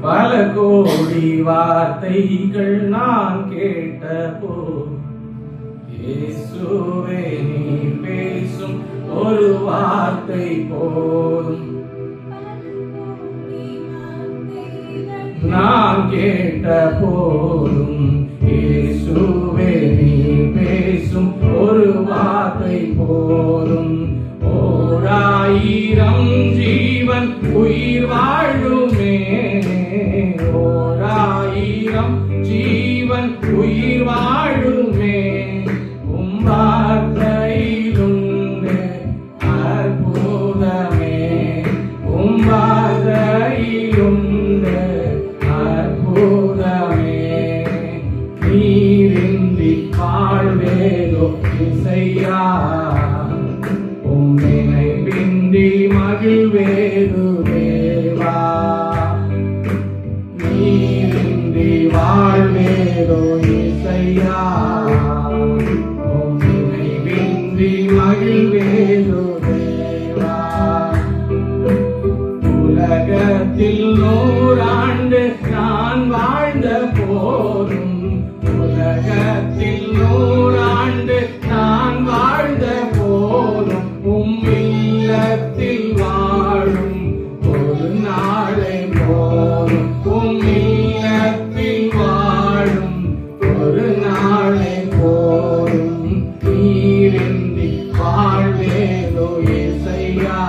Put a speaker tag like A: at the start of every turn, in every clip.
A: பல கோடி வார்த்தைகள் நான் கேட்ட போ இயேசுவே நீ பேசும் ஒரு வார்த்தை போதும். நான் கேட்ட போதும் இயேசுவே நீ பேசும் ஒரு வார்த்தை போதும். ஓராயிரம் ஜீவன் உயிர் வாழுமே, ஓராயிரம் ஜீவன் உயிர் வாழுமே. உம் வார்த்தையிலுண்டு அற்புதமே, உம் வார்த்தையிலுண்டு அற்புதமே. நீரின்றி வாழ்வேதோ இசையா, உம் நினைவின்றி மகிழ்வேது தேவா. நீரின்றி வாழ்வேதோ இசையா, உம் நினைவின்றி மகிழ்வேது தேவா. உலகத்தில் 100 ஆண்டு நான் வாழ்ந்த போதும், உலகத்தில் 100 ஆண்டு நான் வாழ்ந்த போதும். உம் இல்லத்தில் வாழும் ஒரு நாளை போதும், உம் இல்லத்தில் வாழும் ஒரு நாளை போதும். நீரின்றி வாழ்வேதோ இசையா,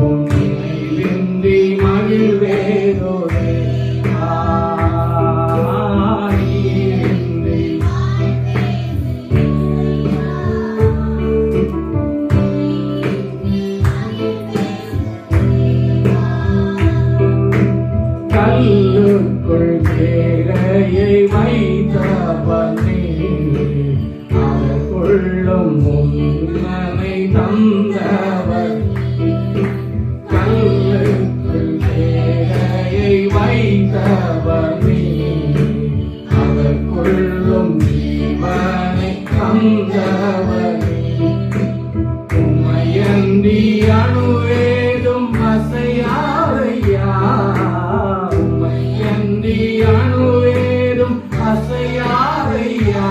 A: உம் நினைவின்றி மகிழ்வேதோ தேவா. கல்லுக்குள் தேரையை வைத்தவனே, அதற்குள்ளும் உன்னை தந்தவர். கல்லுக்குள் தேரையை வைத்தவனே, அதற்குள்ளும் ஜீவனை தந்தவனே. உம்மையன்றி அணுவேதும் அசையாதையா, அணுவேதும் அசையாதையா.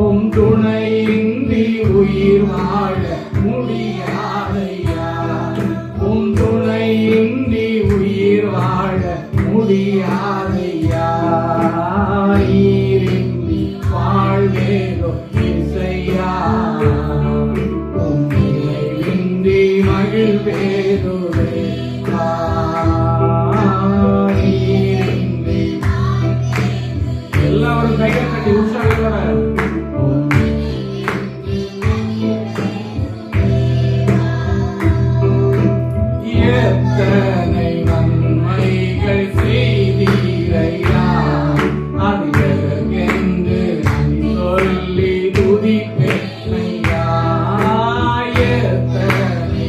A: உம் துணையின்றி உயிர் வாழ முடியாதையா, உம் துணையின்றி உயிர் வாழ முடியாதையா. நீரின்றி வாழ்வேதோ இசையா, உம் நினைவின்றி மகிழ்வேதோ தேவா. எல்லாரும் கையை கட்டி உற்சாகத்தோட எத்தனை நன்மைகள் செய்தீரையா, அதிகென்று சொல்லி துதிப்பேனையா. எத்தனை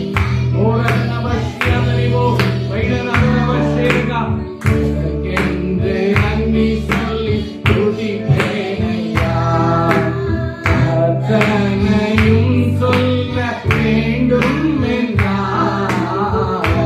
A: ஓரநவசியமறிவோ வைடநவசேகா, என்று நன்றி சொல்லி துதிப்பேனையா. அத்தனையும் சொல்ல வேண்டும் என்றார்,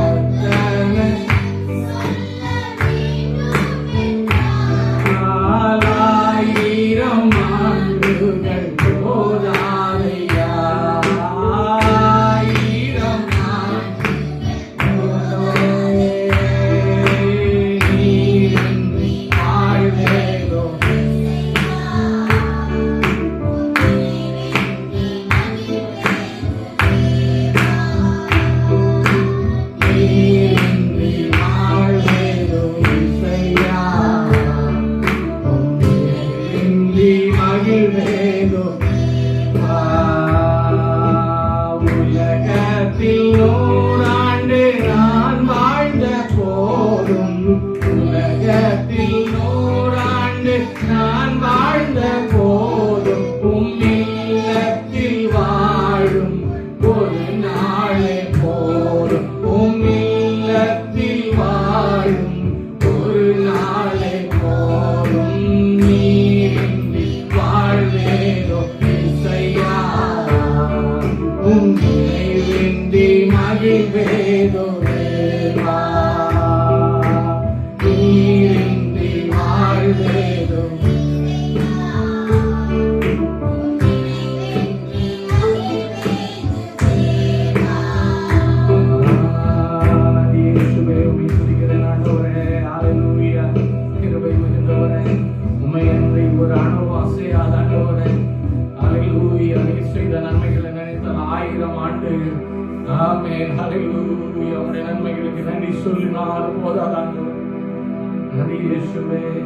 A: ஆமென். ஹல்லேலூயா. உம்முடைய நன்மைகளுக்கு நன்றி சொல்லினால் போதாதாங்க. நன்றி இயேசுவே.